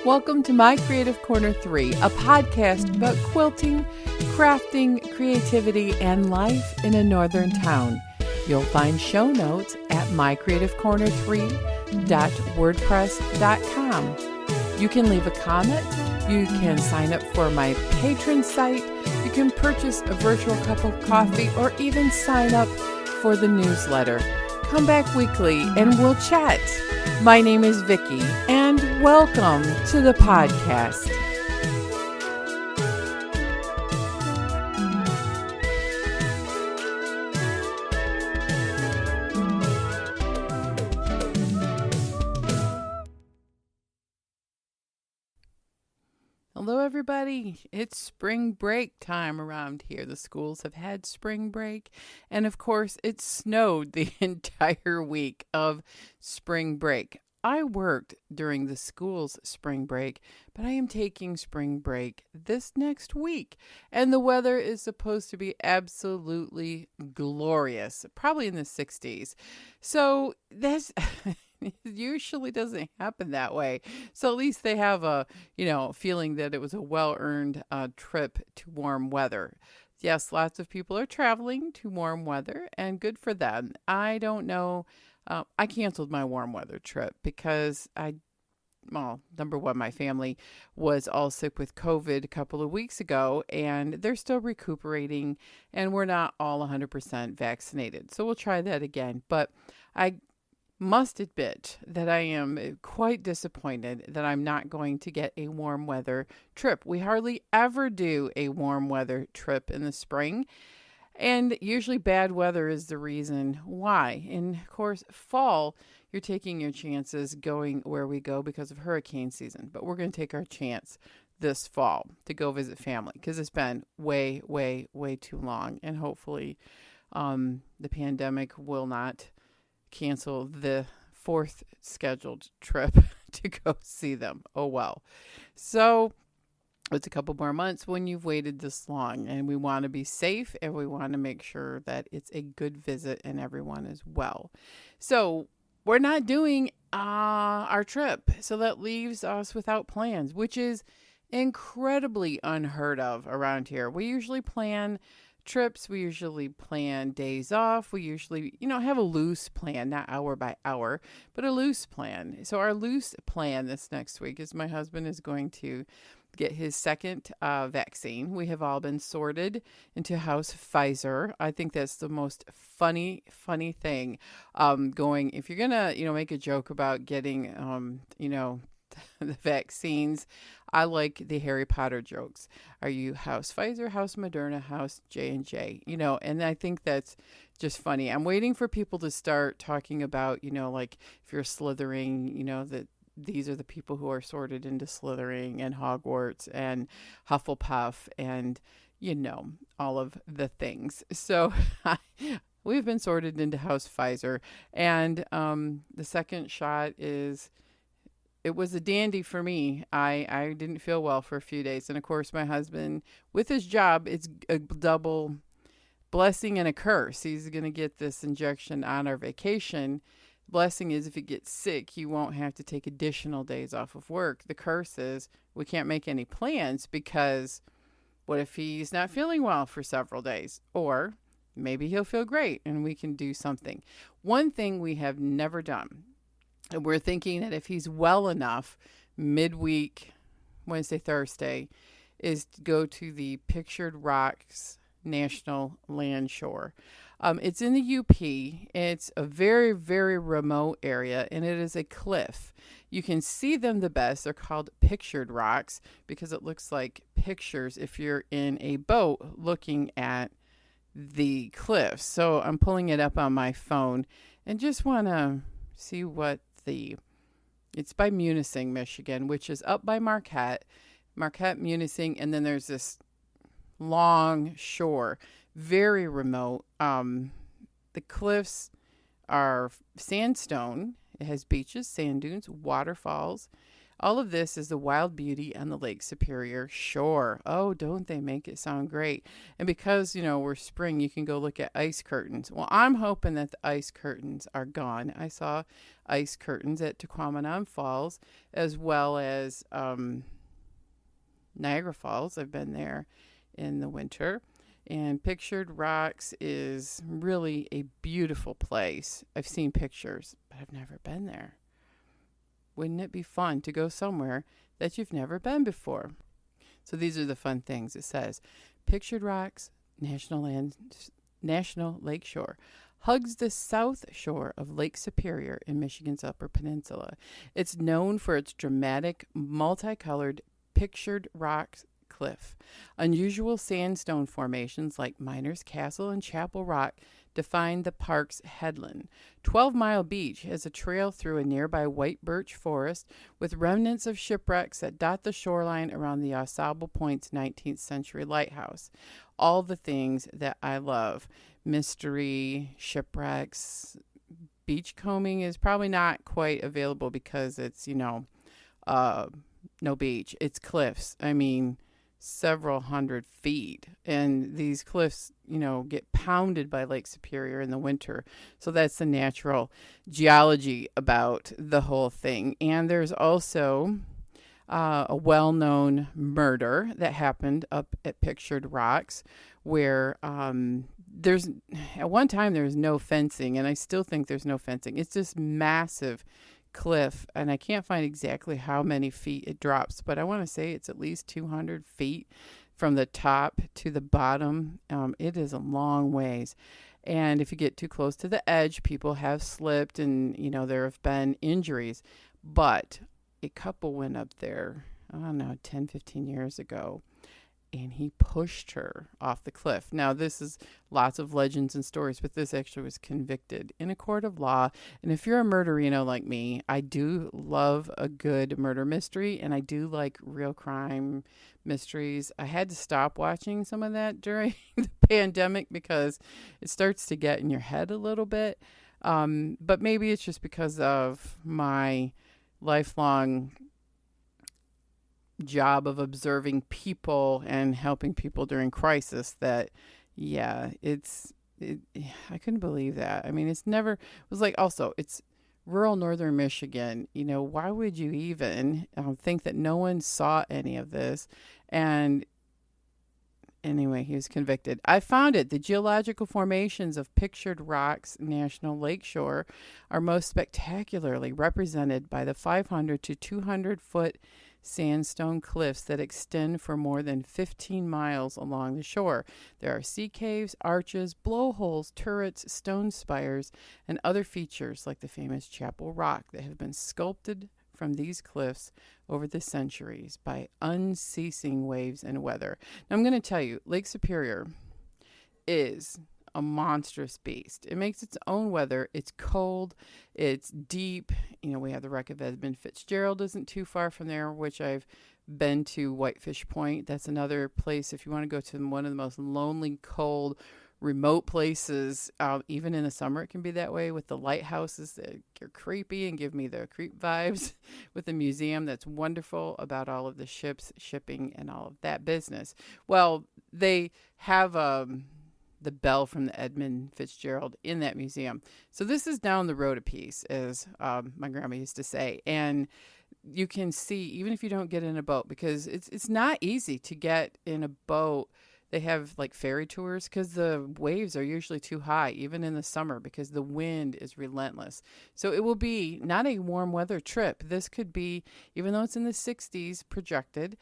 Welcome to My Creative Corner 3, a podcast about quilting, crafting, creativity, and life in a northern town. You'll find show notes at mycreativecorner3.wordpress.com. You can leave a comment, you can sign up for my patron site, you can purchase a virtual cup of coffee, or even sign up for the newsletter. Come back weekly and we'll chat. My name is Vicki, and welcome to the podcast. Hello, everybody. It's spring break time around here. The schools have had spring break, and of course, it snowed the entire week of spring break. I worked during the school's spring break, but I am taking spring break this next week, and the weather is supposed to be absolutely glorious, probably in the 60s. So that's it usually doesn't happen that way. So at least they have a, feeling that it was a well-earned trip to warm weather. Yes, lots of people are traveling to warm weather, and good for them. I don't know. I canceled my warm weather trip because number one, my family was all sick with COVID a couple of weeks ago, and they're still recuperating, and we're not all 100% vaccinated. So we'll try that again. But I must admit that I am quite disappointed that I'm not going to get a warm weather trip. We hardly ever do a warm weather trip in the spring, and usually bad weather is the reason why. And of course, fall, you're taking your chances going where we go because of hurricane season. But we're going to take our chance this fall to go visit family because it's been way, way, way too long. And hopefully the pandemic will not cancel the fourth scheduled trip to go see them. Oh, well. So it's a couple more months when you've waited this long, and we want to be safe, and we want to make sure that it's a good visit and everyone is well. So we're not doing our trip. So that leaves us without plans, which is incredibly unheard of around here. We usually plan trips. We usually plan days off. We usually, have a loose plan, not hour by hour, but a loose plan. So our loose plan this next week is my husband is going to get his second vaccine. We have all been sorted into House Pfizer. I think that's the most funny thing going. If you're going to, make a joke about getting, the vaccines, I like the Harry Potter jokes. Are you House Pfizer, House Moderna, House J&J? And I think that's just funny. I'm waiting for people to start talking about, like if you're Slytherin, that these are the people who are sorted into Slytherin and Hogwarts and Hufflepuff and, all of the things. So we've been sorted into House Pfizer. And the second shot it was a dandy for me. I didn't feel well for a few days. And of course, my husband, with his job, it's a double blessing and a curse. He's going to get this injection on our vacation. Blessing is if he gets sick, he won't have to take additional days off of work. The curse is we can't make any plans because what if he's not feeling well for several days? Or maybe he'll feel great and we can do something. One thing we have never done, and we're thinking that if he's well enough, midweek, Wednesday, Thursday, is to go to the Pictured Rocks National Landshore. It's in the UP. It's a very, very remote area, and it is a cliff. You can see them the best. They're called Pictured Rocks because it looks like pictures if you're in a boat looking at the cliffs. So I'm pulling it up on my phone and just want to see what it's by Munising, Michigan, which is up by Marquette, Munising, and then there's this long shore, very remote. The cliffs are sandstone. It has beaches, sand dunes, waterfalls. All of this is the wild beauty on the Lake Superior shore. Oh, don't they make it sound great? And because, we're spring, you can go look at ice curtains. Well, I'm hoping that the ice curtains are gone. I saw ice curtains at Tequamanon Falls as well as Niagara Falls. I've been there in the winter. And Pictured Rocks is really a beautiful place. I've seen pictures, but I've never been there. Wouldn't it be fun to go somewhere that you've never been before? So these are the fun things. It says, Pictured Rocks National Lakeshore hugs the south shore of Lake Superior in Michigan's Upper Peninsula. It's known for its dramatic, multicolored pictured rocks cliff. Unusual sandstone formations like Miners Castle and Chapel Rock define the park's headland. 12 Mile Beach has a trail through a nearby white birch forest with remnants of shipwrecks that dot the shoreline around the Au Sable Point's 19th century lighthouse. All the things that I love. Mystery, shipwrecks, beachcombing is probably not quite available because it's, no beach. It's cliffs. I mean, several hundred feet. And these cliffs, get pounded by Lake Superior in the winter. So that's the natural geology about the whole thing. And there's also a well-known murder that happened up at Pictured Rocks where there's at one time there was no fencing, and I still think there's no fencing. It's this massive cliff, and I can't find exactly how many feet it drops, but I want to say it's at least 200 feet from the top to the bottom. It is a long ways. And if you get too close to the edge, people have slipped and, there have been injuries. But a couple went up there, I don't know, 10, 15 years ago, and he pushed her off the cliff. Now, this is lots of legends and stories, but this actually was convicted in a court of law. And if you're a murderino like me, I do love a good murder mystery, and I do like real crime mysteries. I had to stop watching some of that during the pandemic because it starts to get in your head a little bit. But maybe it's just because of my lifelong job of observing people and helping people during crisis that I couldn't believe that. I mean, it was like, also it's rural northern Michigan. Why would you even think that no one saw any of this? And anyway, he was convicted. I found it. The geological formations of Pictured Rocks National Lakeshore are most spectacularly represented by the 500 to 200 foot sandstone cliffs that extend for more than 15 miles along the shore. There are sea caves, arches, blowholes, turrets, stone spires, and other features like the famous Chapel Rock that have been sculpted from these cliffs over the centuries by unceasing waves and weather. Now, I'm going to tell you, Lake Superior is a monstrous beast. It makes its own weather. It's cold. It's deep. We have the wreck of Edmund Fitzgerald isn't too far from there, which I've been to Whitefish Point. That's another place if you want to go to one of the most lonely, cold, remote places. Even in the summer, it can be that way with the lighthouses that are creepy and give me the creep vibes. With the museum that's wonderful about all of the ships, shipping, and all of that business. Well, they have the bell from the Edmund Fitzgerald in that museum. So this is down the road a piece, as my grandma used to say. And you can see, even if you don't get in a boat, because it's not easy to get in a boat. They have like ferry tours because the waves are usually too high, even in the summer, because the wind is relentless. So it will be not a warm weather trip. This could be, even though it's in the 60s projected,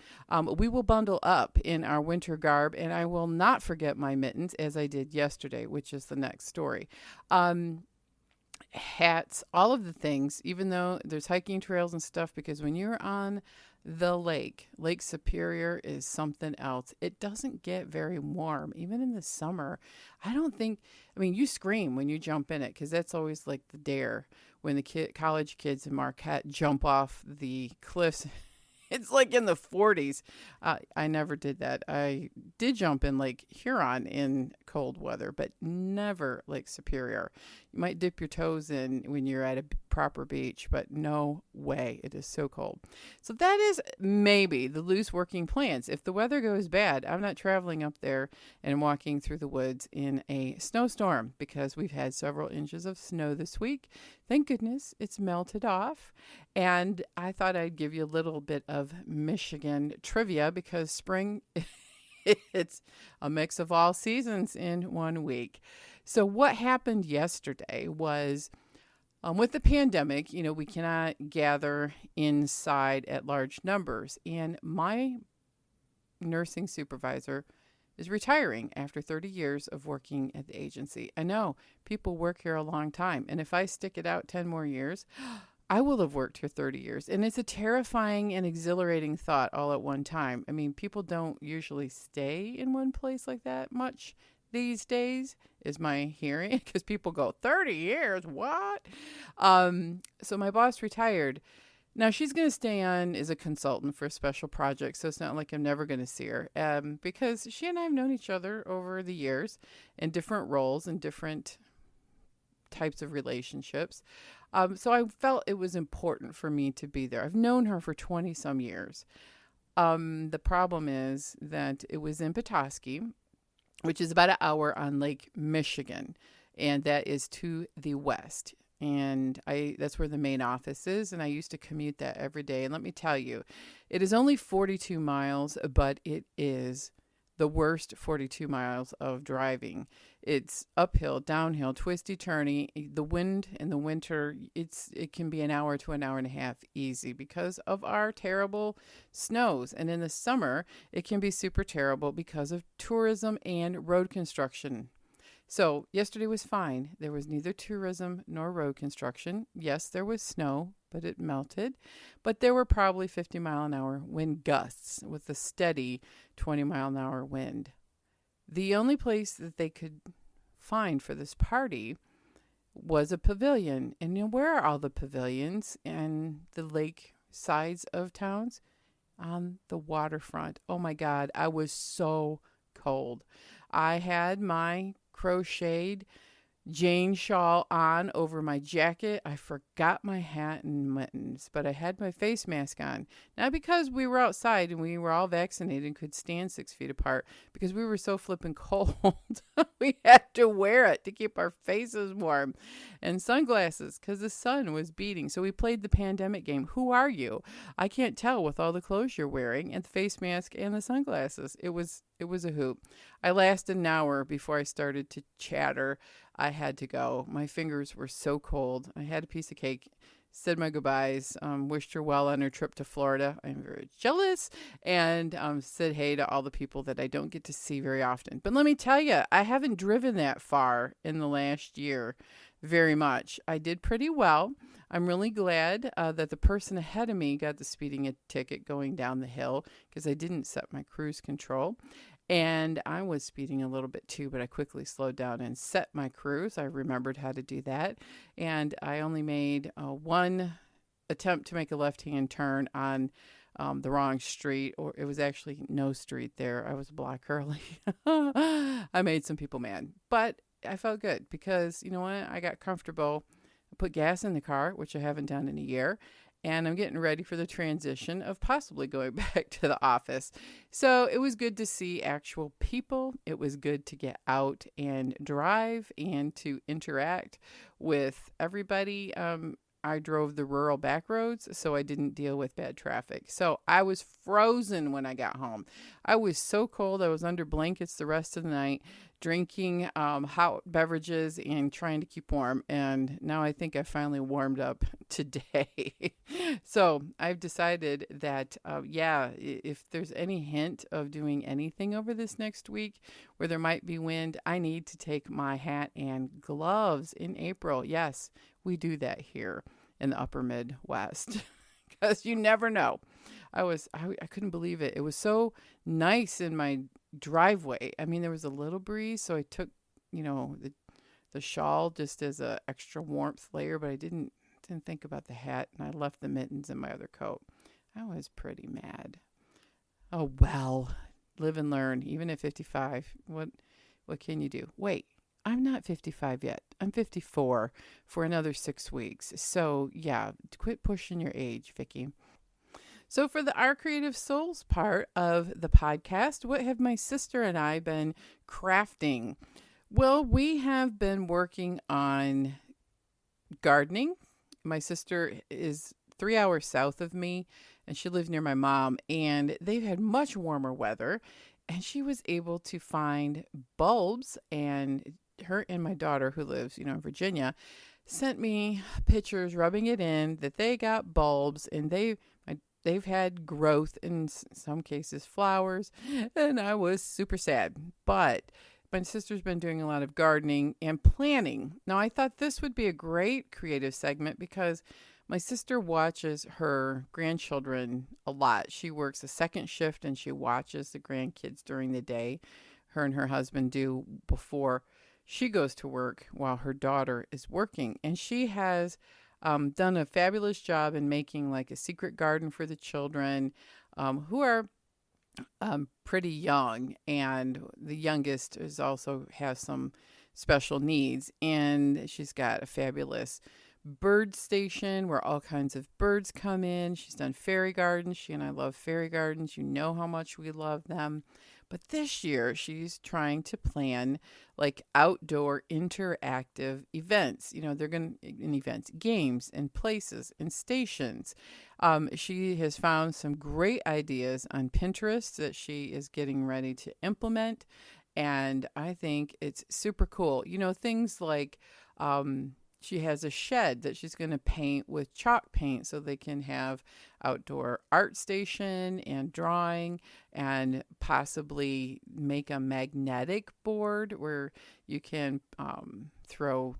we will bundle up in our winter garb, and I will not forget my mittens as I did yesterday, which is the next story. Hats, all of the things, even though there's hiking trails and stuff, because when you're on the Lake Superior is something else. It doesn't get very warm, even in the summer. You scream when you jump in it, because that's always like the dare when the college kids in Marquette jump off the cliffs. It's like in the 40s. I never did that. I did jump in Lake Huron in cold weather, but never Lake Superior. You might dip your toes in when you're at a proper beach, but no way. It is so cold. So that is maybe the loose working plans. If the weather goes bad, I'm not traveling up there and walking through the woods in a snowstorm because we've had several inches of snow this week. Thank goodness it's melted off. And I thought I'd give you a little bit of Michigan trivia because spring it's a mix of all seasons in one week. So what happened yesterday was with the pandemic, we cannot gather inside at large numbers. And my nursing supervisor is retiring after 30 years of working at the agency. I know people work here a long time. And if I stick it out 10 more years, I will have worked here 30 years. And it's a terrifying and exhilarating thought all at one time. I mean, people don't usually stay in one place like that much these days, is my hearing, because people go 30 years, what? So my boss retired. Now she's going to stay on as a consultant for a special project, so it's not like I'm never going to see her, because she and I have known each other over the years in different roles and different types of relationships. So I felt it was important for me to be there. I've known her for 20 some years. The problem is that it was in Petoskey, which is about an hour on Lake Michigan, and that is to the west. And that's where the main office is, and I used to commute that every day. And let me tell you, it is only 42 miles, but it is the worst 42 miles of driving. It's uphill, downhill, twisty, turny. The wind in the winter, it can be an hour to an hour and a half easy because of our terrible snows. And in the summer, it can be super terrible because of tourism and road construction. So yesterday was fine. There was neither tourism nor road construction. Yes, there was snow, but it melted. But there were probably 50-mile-an-hour wind gusts with a steady 20-mile-an-hour wind. The only place that they could find for this party was a pavilion. And where are all the pavilions and the lake sides of towns? On the waterfront. Oh my God, I was so cold. I had my crocheted Jane shawl on over my jacket. I forgot my hat and mittens, but I had my face mask on. Not because we were outside and we were all vaccinated and could stand 6 feet apart, because we were so flippin' cold. We had to wear it to keep our faces warm. And sunglasses, because the sun was beating. So we played the pandemic game. Who are you? I can't tell with all the clothes you're wearing and the face mask and the sunglasses. It was a hoop. I lasted an hour before I started to chatter. I had to go. My fingers were so cold. I had a piece of cake, said my goodbyes, wished her well on her trip to Florida. I'm very jealous, and said hey to all the people that I don't get to see very often. But let me tell you, I haven't driven that far in the last year very much. I did pretty well. I'm really glad that the person ahead of me got the speeding ticket going down the hill because I didn't set my cruise control. And I was speeding a little bit too, but I quickly slowed down and set my cruise. I remembered how to do that. And I only made one attempt to make a left-hand turn on the wrong street, or it was actually no street there. I was a block early. I made some people mad, but I felt good because, you know what? I got comfortable. I put gas in the car, which I haven't done in a year. And I'm getting ready for the transition of possibly going back to the office. So it was good to see actual people. It was good to get out and drive and to interact with everybody. I drove the rural back roads, so I didn't deal with bad traffic. So I was frozen when I got home. I was so cold. I was under blankets the rest of the night, drinking hot beverages and trying to keep warm. And now I think I finally warmed up today. So I've decided that, if there's any hint of doing anything over this next week where there might be wind, I need to take my hat and gloves in April. Yes, we do that here in the upper Midwest because you never know. I couldn't believe it. It was so nice in my driveway. I mean, there was a little breeze, so I took, the shawl just as a extra warmth layer, but I didn't think about the hat, and I left the mittens in my other coat. I was pretty mad. Oh well, live and learn. Even at 55, what can you do? Wait, I'm not 55 yet. I'm 54 for another 6 weeks. So, yeah, quit pushing your age, Vicky. So, for the Our Creative Souls part of the podcast, what have my sister and I been crafting? Well, we have been working on gardening. My sister is 3 hours south of me, and she lives near my mom, and they've had much warmer weather. And she was able to find bulbs, and her and my daughter, who lives, in Virginia, sent me pictures rubbing it in that they got bulbs, and they've had growth, in some cases flowers, and I was super sad. But my sister's been doing a lot of gardening and planning. Now, I thought this would be a great creative segment because my sister watches her grandchildren a lot. She works a second shift and she watches the grandkids during the day. Her and her husband do before she goes to work while her daughter is working. And she has done a fabulous job in making like a secret garden for the children who are pretty young, and the youngest is also has some special needs, and she's got a fabulous bird station where all kinds of birds come in. She's done fairy gardens. She and I love fairy gardens. You know how much we love them. But this year, she's trying to plan like outdoor interactive events. They're going to, in events, games and places and stations. She has found some great ideas on Pinterest that she is getting ready to implement. And I think it's super cool. Things like she has a shed that she's going to paint with chalk paint so they can have outdoor art station and drawing, and possibly make a magnetic board where you can throw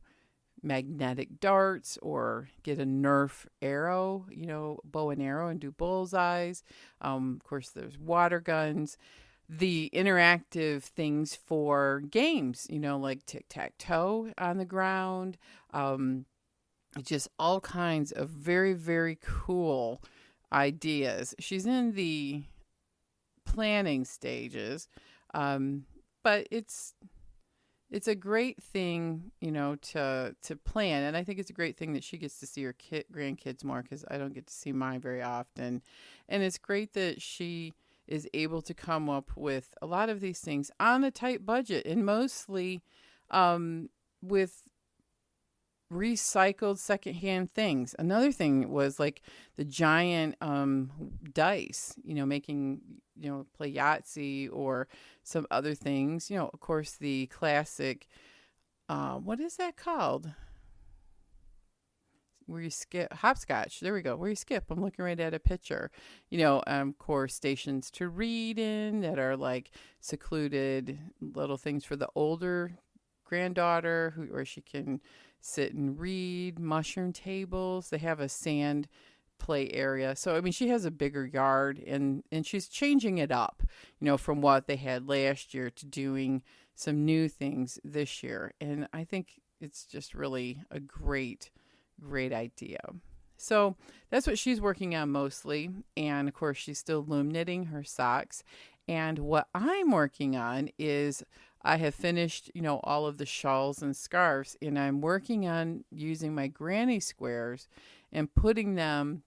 magnetic darts or get a Nerf arrow, bow and arrow, and do bullseyes. Of course, there's water guns. The interactive things for games, like tic-tac-toe on the ground, just all kinds of very, very cool ideas. She's in the planning stages, but it's a great thing, to plan. And I think it's a great thing that she gets to see her grandkids more, because I don't get to see mine very often. And it's great that she is able to come up with a lot of these things on a tight budget, and mostly with recycled secondhand things. Another thing was like the giant dice, making, play Yahtzee or some other things. Of course, the classic, what is that called? Where you skip, hopscotch. There we go. Where you skip. I'm looking right at a picture. Of course, stations to read in that are like secluded little things for the older granddaughter where she can sit and read. Mushroom tables. They have a sand play area. So, she has a bigger yard, and she's changing it up, from what they had last year to doing some new things this year. And I think it's just really a great idea. So that's what she's working on mostly. And of course, she's still loom knitting her socks. And what I'm working on is I have finished, all of the shawls and scarves, and I'm working on using my granny squares and putting them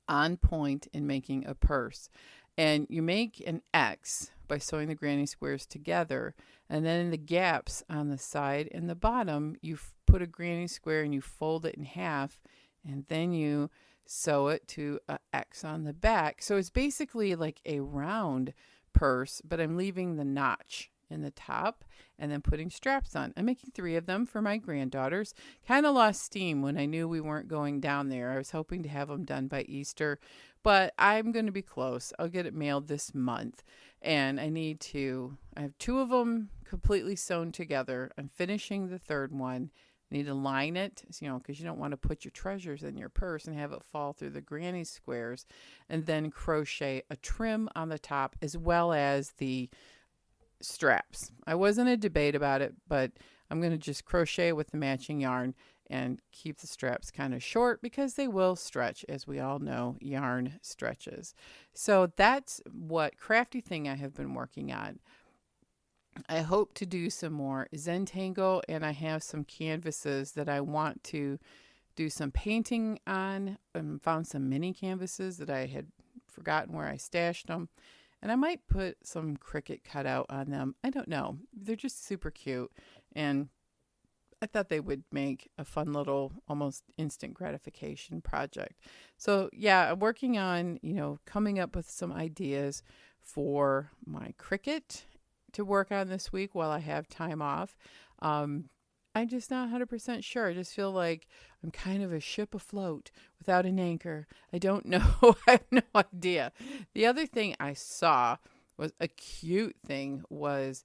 on point and making a purse. And you make an X by sewing the granny squares together, and then in the gaps on the side and the bottom, you put a granny square and you fold it in half, and then you sew it to an X on the back. So it's basically like a round purse, but I'm leaving the notch in the top and then putting straps on. I'm making 3 of them for my granddaughters. Kind of lost steam when I knew we weren't going down there. I was hoping to have them done by Easter, but I'm going to be close. I'll get it mailed this month, and I have 2 of them completely sewn together. I'm finishing the third one. I need to line it, because you don't want to put your treasures in your purse and have it fall through the granny squares, and then crochet a trim on the top as well as the straps. I was in a debate about it, but I'm going to just crochet with the matching yarn and keep the straps kind of short because they will stretch. As we all know, yarn stretches. So that's what crafty thing I have been working on. I hope to do some more Zentangle, and I have some canvases that I want to do some painting on. Found some mini canvases that I had forgotten where I stashed them. And I might put some Cricut cutout on them. I don't know. They're just super cute. And I thought they would make a fun little almost instant gratification project. So, yeah, I'm working on, coming up with some ideas for my Cricut to work on this week while I have time off. Um, I'm just not 100% sure. I just feel like I'm kind of a ship afloat without an anchor. I don't know. I have no idea. The other thing I saw was a cute thing was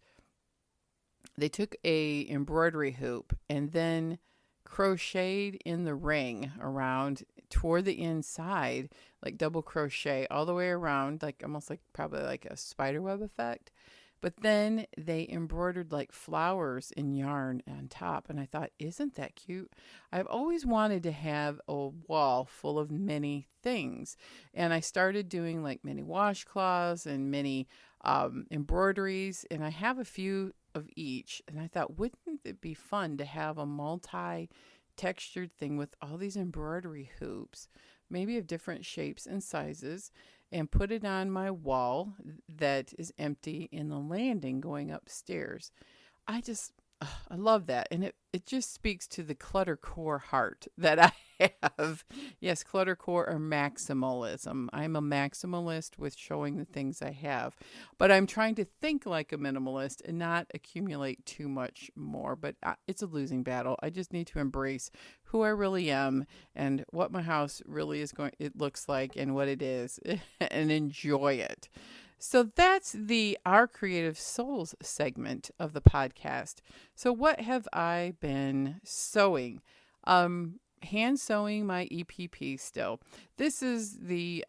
they took a embroidery hoop and then crocheted in the ring around toward the inside, like double crochet all the way around, like almost like probably like a spider web effect. But then they embroidered like flowers in yarn on top. And I thought, isn't that cute? I've always wanted to have a wall full of many things. And I started doing like mini washcloths and mini embroideries. And I have a few of each. And I thought, wouldn't it be fun to have a multi-textured thing with all these embroidery hoops, maybe of different shapes and sizes, and put it on my wall that is empty in the landing going upstairs. I love that. And it just speaks to the cluttercore heart that I have. Yes, cluttercore or maximalism. I'm a maximalist with showing the things I have, but I'm trying to think like a minimalist and not accumulate too much more. But it's a losing battle. I just need to embrace who I really am and what my house really it looks like and what it is and enjoy it. So that's the Our Creative Souls segment of the podcast. So what have I been sewing? Hand sewing my EPP still. This is the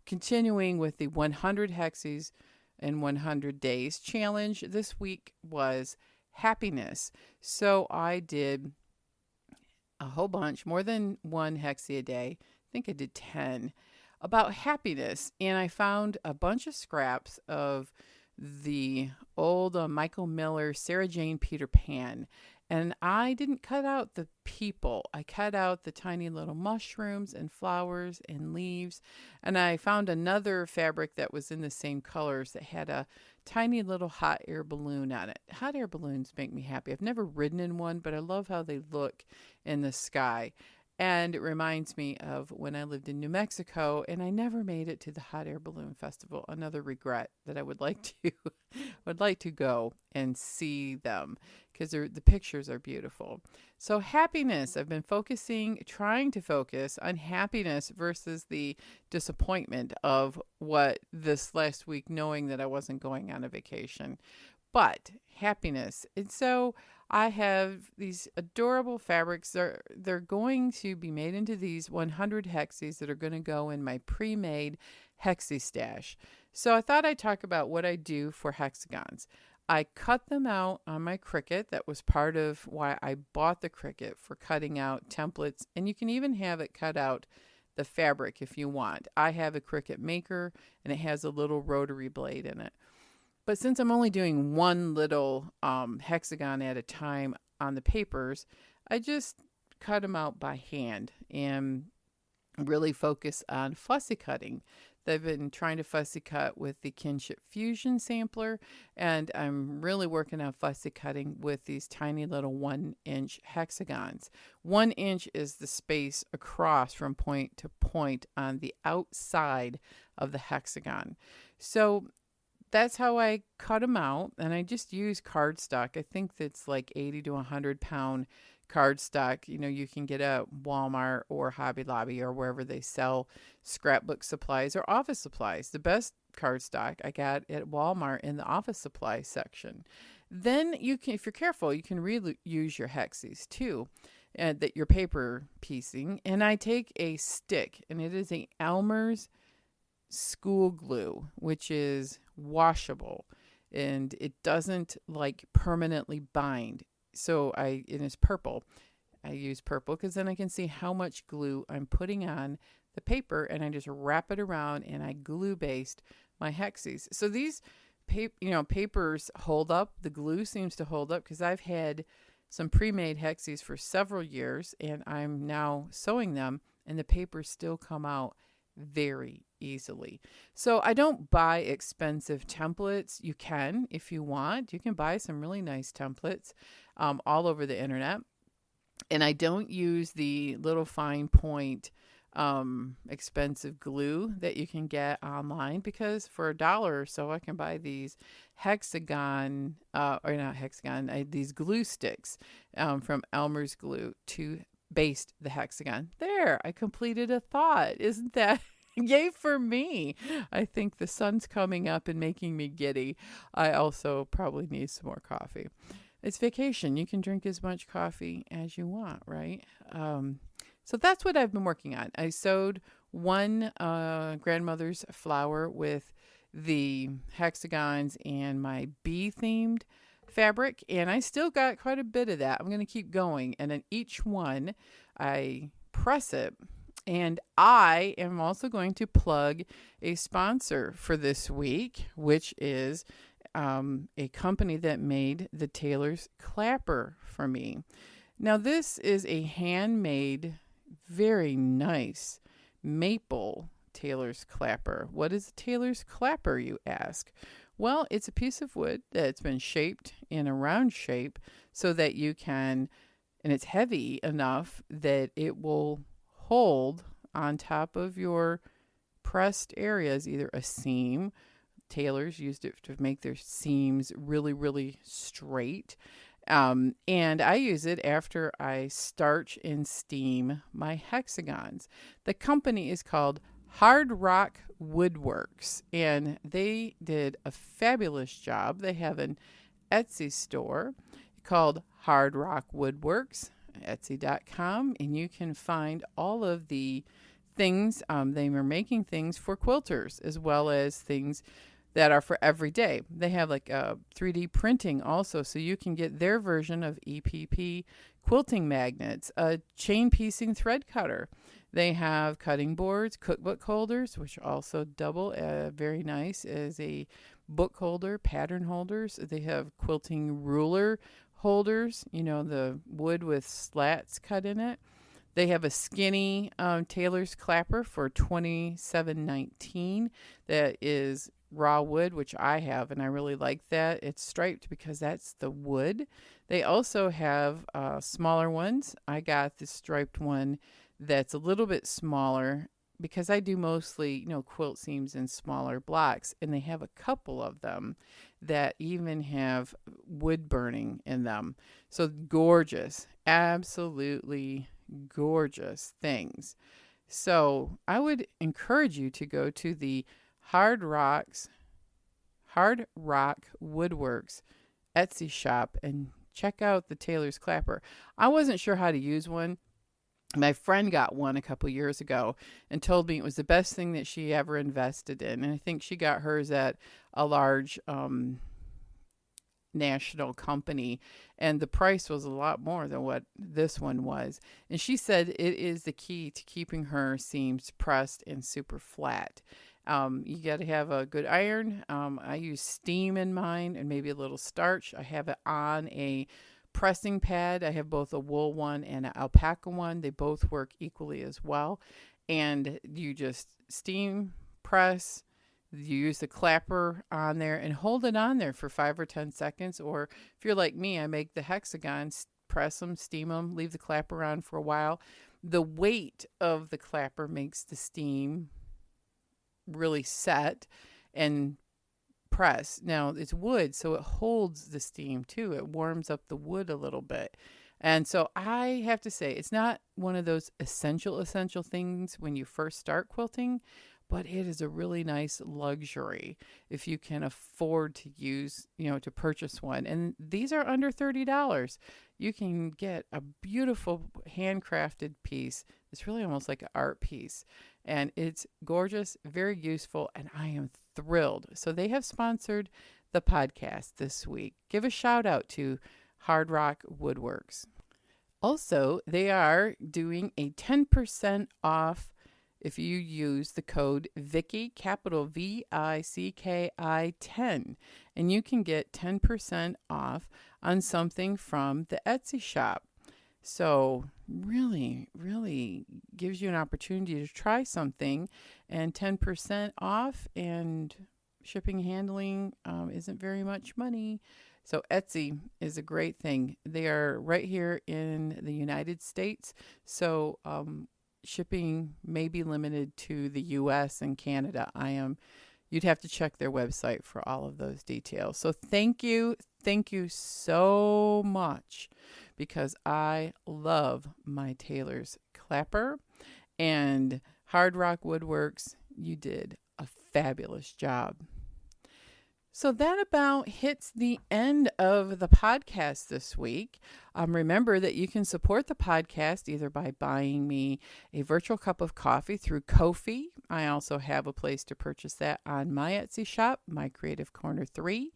continuing with the 100 hexes in 100 days challenge. This week was happiness. So I did a whole bunch, more than one hexie a day. I think I did 10. About happiness, and I found a bunch of scraps of the old Michael Miller Sarah Jane Peter Pan, and I didn't cut out the people. I cut out the tiny little mushrooms and flowers and leaves, and I found another fabric that was in the same colors that had a tiny little hot air balloon on it. Hot air balloons make me happy. I've never ridden in one, but I love how they look in the sky. And it reminds me of when I lived in New Mexico and I never made it to the Hot Air Balloon Festival. Another regret that I would like to go and see them because the pictures are beautiful. So happiness, I've been trying to focus on happiness versus the disappointment of what this last week, knowing that I wasn't going on a vacation. But happiness. And so I have these adorable fabrics. They're going to be made into these 100 hexes that are going to go in my pre-made hexie stash. So I thought I'd talk about what I do for hexagons. I cut them out on my Cricut. That was part of why I bought the Cricut, for cutting out templates. And you can even have it cut out the fabric if you want. I have a Cricut Maker and it has a little rotary blade in it. But since I'm only doing one little hexagon at a time on the papers, I just cut them out by hand and really focus on fussy cutting. I've been trying to fussy cut with the Kinship Fusion sampler, and I'm really working on fussy cutting with these tiny little 1-inch hexagons. 1 inch is the space across from point to point on the outside of the hexagon. So that's how I cut them out, and I just use cardstock. I think that's like 80 to 100 pound cardstock. You can get at Walmart or Hobby Lobby or wherever they sell scrapbook supplies or office supplies. The best cardstock I got at Walmart in the office supply section. Then you can, if you're careful, you can reuse your hexes too, that you're paper piecing. And I take a stick, and it is a Elmer's school glue, which is washable and it doesn't like permanently bind. So it is purple. I use purple because then I can see how much glue I'm putting on the paper, and I just wrap it around and I glue baste my hexes. So these papers hold up. The glue seems to hold up because I've had some pre-made Hexies for several years, and I'm now sewing them, and the papers still come out very easily. So I don't buy expensive templates. You can, if you want, you can buy some really nice templates all over the internet. And I don't use the little fine point expensive glue that you can get online, because for $1 or so I can buy these hexagon or not hexagon, these glue sticks from Elmer's Glue to baste the hexagon. There, I completed a thought. Isn't that yay for me? I think the sun's coming up and making me giddy. I also probably need some more coffee. It's vacation. You can drink as much coffee as you want, right? So that's what I've been working on. I sewed one grandmother's flower with the hexagons and my bee-themed fabric, and I still got quite a bit of that. I'm going to keep going, and then each one I press it. And I am also going to plug a sponsor for this week, which is a company that made the Tailor's Clapper for me. Now, this is a handmade, very nice maple tailor's clapper. What is a tailor's clapper, you ask? Well, it's a piece of wood that's been shaped in a round shape so that you can, and it's heavy enough that it will hold on top of your pressed areas, either a seam. Tailors used it to make their seams really, really straight. And I use it after I starch and steam my hexagons. The company is called Hard Rock Woodworks, and they did a fabulous job. They have an Etsy store called Hard Rock Woodworks, Etsy.com, and you can find all of the things. They are making things for quilters as well as things that are for every day. They have like 3D printing also, so you can get their version of EPP quilting magnets, a chain piecing thread cutter. They have cutting boards, cookbook holders, which also double very nice as a book holder, pattern holders. They have quilting ruler holders, the wood with slats cut in it. They have a skinny tailor's clapper for $27.19 that is raw wood, which I have, and I really like that. It's striped because that's the wood. They also have smaller ones. I got the striped one that's a little bit smaller because I do mostly, quilt seams in smaller blocks, and they have a couple of them that even have wood burning in them. So gorgeous, absolutely gorgeous things. So I would encourage you to go to the Hard Rock Woodworks Etsy shop and check out the tailor's clapper. I wasn't sure how to use one. My friend got one a couple years ago and told me it was the best thing that she ever invested in. And I think she got hers at a large national company, and the price was a lot more than what this one was. And she said it is the key to keeping her seams pressed and super flat. You got to have a good iron. I use steam in mine and maybe a little starch. I have it on a pressing pad. I have both a wool one and an alpaca one. They both work equally as well. And you just steam press. You use the clapper on there and hold it on there for 5 or 10 seconds. Or if you're like me, I make the hexagons, press them, steam them, leave the clapper on for a while. The weight of the clapper makes the steam really set and press. Now it's wood, so it holds the steam too. It warms up the wood a little bit. And so I have to say, it's not one of those essential things when you first start quilting, but it is a really nice luxury if you can afford to use, to purchase one. And these are under $30. You can get a beautiful handcrafted piece. It's really almost like an art piece. And it's gorgeous, very useful, and I am thrilled. So they have sponsored the podcast this week. Give a shout out to Hard Rock Woodworks. Also, they are doing a 10% off if you use the code Vicki, capital VICKI 10, and you can get 10% off on something from the Etsy shop. So really, really gives you an opportunity to try something, and 10% off, and shipping and handling isn't very much money. So Etsy is a great thing. They are right here in the United States. So shipping may be limited to the US and Canada. You'd have to check their website for all of those details. So thank you so much, because I love my Taylor's Clapper, and Hard Rock Woodworks, you did a fabulous job. So that about hits the end of the podcast this week. Remember that you can support the podcast either by buying me a virtual cup of coffee through Ko-fi. I also have a place to purchase that on my Etsy shop, My Creative Corner 3.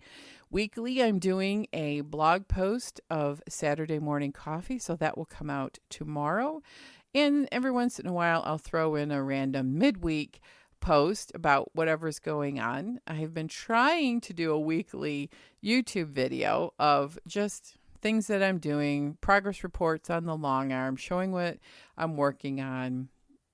Weekly, I'm doing a blog post of Saturday morning coffee, so that will come out tomorrow. And every once in a while, I'll throw in a random midweek post about whatever's going on. I have been trying to do a weekly YouTube video of just things that I'm doing, progress reports on the long arm, showing what I'm working on.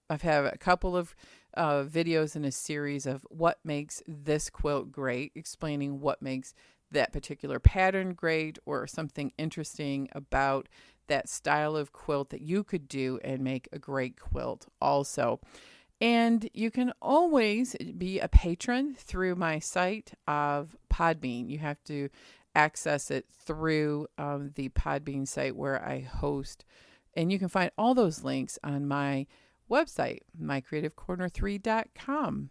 I've had a couple of videos in a series of what makes this quilt great, explaining what makes that particular pattern great, or something interesting about that style of quilt that you could do and make a great quilt also. And you can always be a patron through my site of Podbean. You have to access it through the Podbean site where I host. And you can find all those links on my website, mycreativecorner3.com.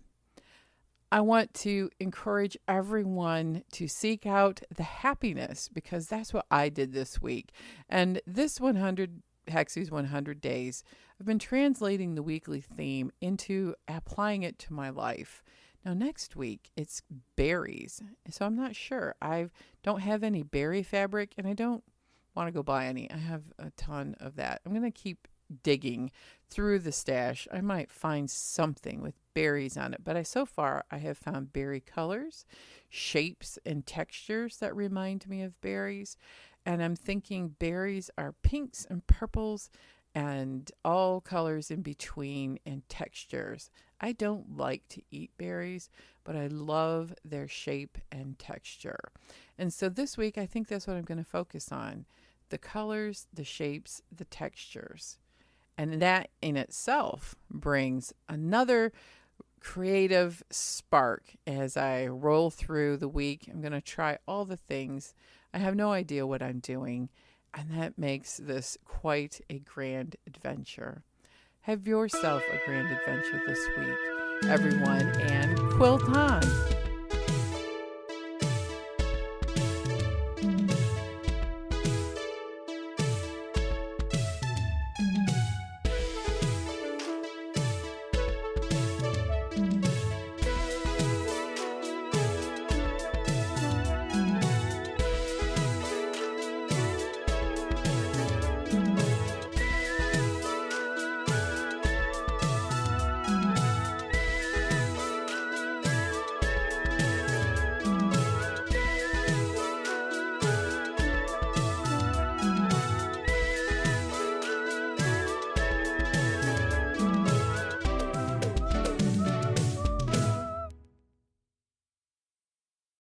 I want to encourage everyone to seek out the happiness, because that's what I did this week. And this Hexie's 100 Days, I've been translating the weekly theme into applying it to my life. Now, next week, it's berries. So I'm not sure. I don't have any berry fabric, and I don't want to go buy any. I have a ton of that. I'm going to keep digging through the stash. I might find something with berries on it, but so far I have found berry colors, shapes, and textures that remind me of berries. And I'm thinking berries are pinks and purples and all colors in between, and textures. I don't like to eat berries, but I love their shape and texture. And so this week, I think that's what I'm going to focus on: the colors, the shapes, the textures. And that in itself brings another creative spark as I roll through the week. I'm going to try all the things. I have no idea what I'm doing, and that makes this quite a grand adventure. Have yourself a grand adventure this week, everyone, and quilt on!